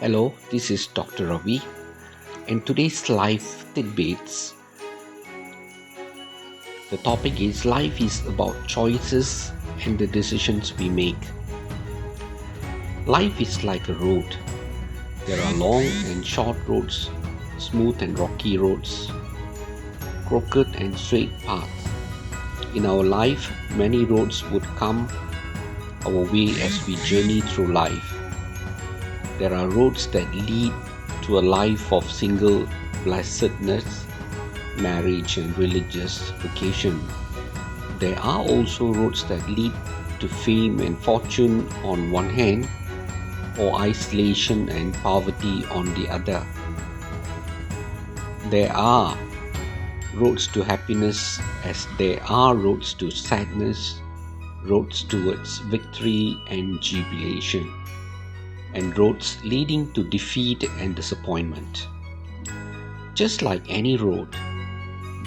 Hello, this is Dr. Ravi, and today's life tidbits. The topic is life is about choices and the decisions we make. Life is like a road. There are long and short roads, smooth and rocky roads, crooked and straight paths. In our life, many roads would come our way as we journey through life. There are roads that lead to a life of single blessedness, marriage, and religious vocation. There are also roads that lead to fame and fortune on one hand, or isolation and poverty on the other. There are roads to happiness as there are roads to sadness, roads towards victory and jubilation, and roads leading to defeat and disappointment. Just like any road,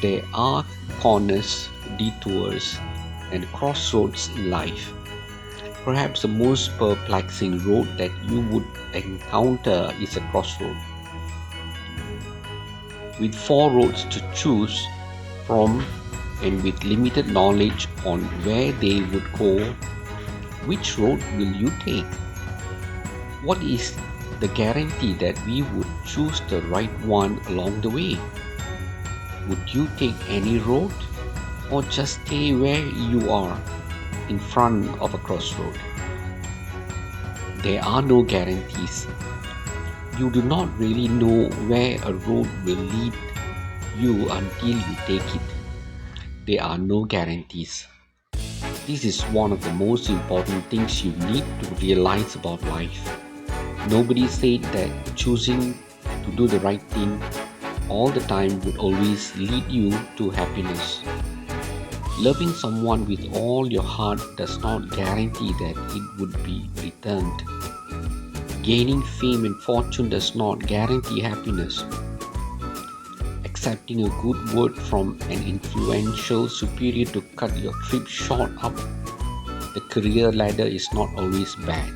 there are corners, detours, and crossroads in life. Perhaps the most perplexing road that you would encounter is a crossroad. With four roads to choose from and with limited knowledge on where they would go, which road will you take? What is the guarantee that we would choose the right one along the way? Would you take any road or just stay where you are in front of a crossroad? There are no guarantees. You do not really know where a road will lead you until you take it. There are no guarantees. This is one of the most important things you need to realize about life. Nobody said that choosing to do the right thing all the time would always lead you to happiness. Loving someone with all your heart does not guarantee that it would be returned. Gaining fame and fortune does not guarantee happiness. Accepting a good word from an influential superior to cut your trip short up the career ladder is not always bad,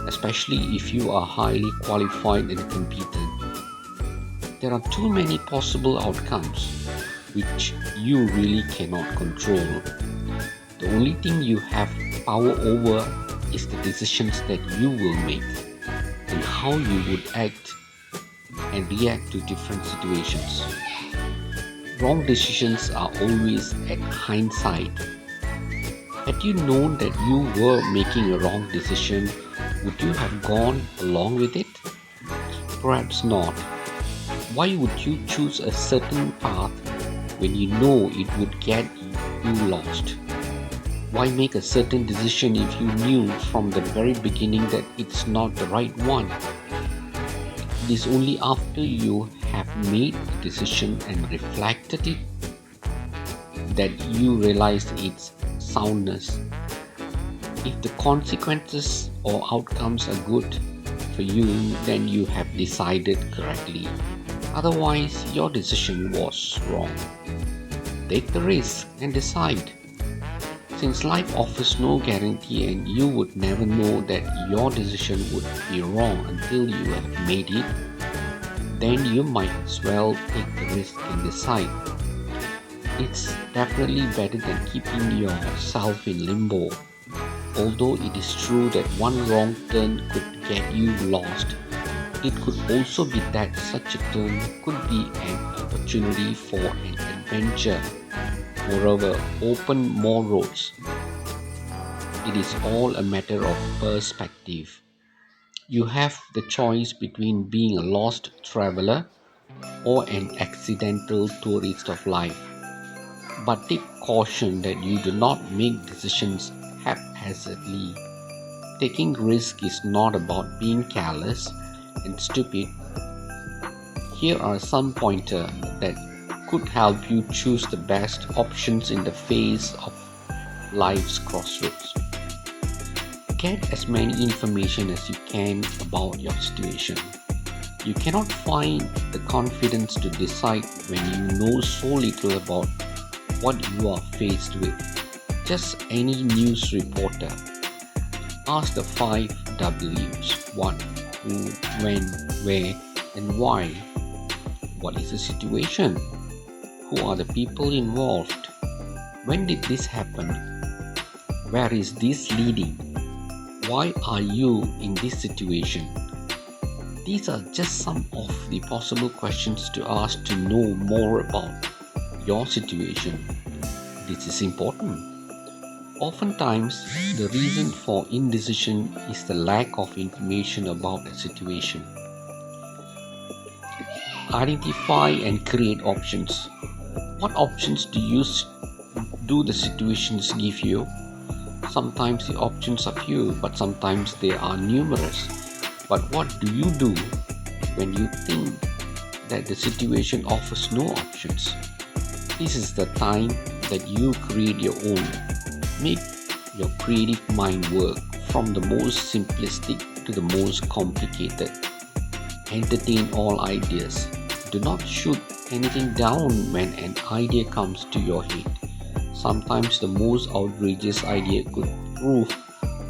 especially if you are highly qualified and competent. There are too many possible outcomes which you really cannot control. The only thing you have power over is the decisions that you will make and how you would act and react to different situations. Wrong decisions are always at hindsight. Had you known that you were making a wrong decision, would you have gone along with it? Perhaps not. Why would you choose a certain path when you know it would get you lost? Why make a certain decision if you knew from the very beginning that it's not the right one? It is only after you have made the decision and reflected it that you realize its soundness. If the consequences or outcomes are good for you, then you have decided correctly. Otherwise, your decision was wrong. Take the risk and decide. Since life offers no guarantee and you would never know that your decision would be wrong until you have made it, then you might as well take the risk and decide. It's definitely better than keeping yourself in limbo. Although it is true that one wrong turn could get you lost, it could also be that such a turn could be an opportunity for an adventure. Moreover, open more roads. It is all a matter of perspective. You have the choice between being a lost traveler or an accidental tourist of life. But take caution that you do not make decisions haphazardly. Taking risk is not about being careless and stupid. Here are some pointers that could help you choose the best options in the face of life's crossroads. Get as many information as you can about your situation. You cannot find the confidence to decide when you know so little about what you are faced with. Just any news reporter. Ask the 5 W's. 1. who, when, where, and why. What is the situation? Who are the people involved? When did this happen? Where is this leading? Why are you in this situation? These are just some of the possible questions to ask to know more about your situation. This is important. Oftentimes, the reason for indecision is the lack of information about a situation. Identify and create options. What options do the situations give you? Sometimes the options are few, but sometimes they are numerous. But what do you do when you think that the situation offers no options? This is the time that you create your own. Make your creative mind work from the most simplistic to the most complicated. Entertain all ideas. Do not shoot anything down when an idea comes to your head. Sometimes the most outrageous idea could prove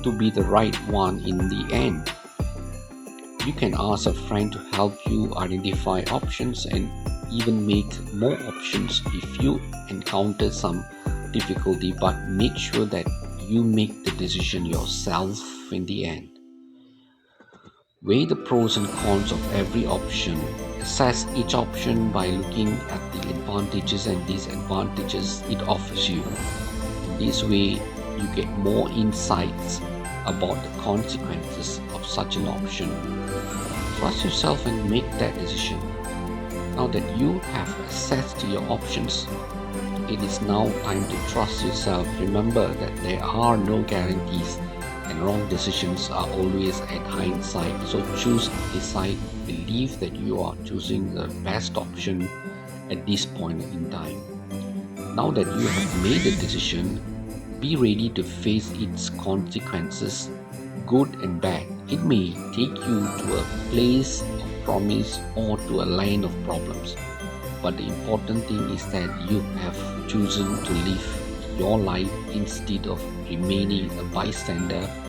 to be the right one in the end. You can ask a friend to help you identify options and even make more options if you encounter some difficulty, but make sure that you make the decision yourself in the end. Weigh the pros and cons of every option. Assess each option by looking at the advantages and disadvantages it offers you. In this way, you get more insights about the consequences of such an option. Trust yourself and make that decision. Now that you have access to your options, it is now time to trust yourself. Remember that there are no guarantees and wrong decisions are always at hindsight. So choose, decide, believe that you are choosing the best option at this point in time. Now that you have made a decision, be ready to face its consequences, good and bad. It may take you to a place of promise or to a line of problems. But the important thing is that you have chosen to live your life instead of remaining a bystander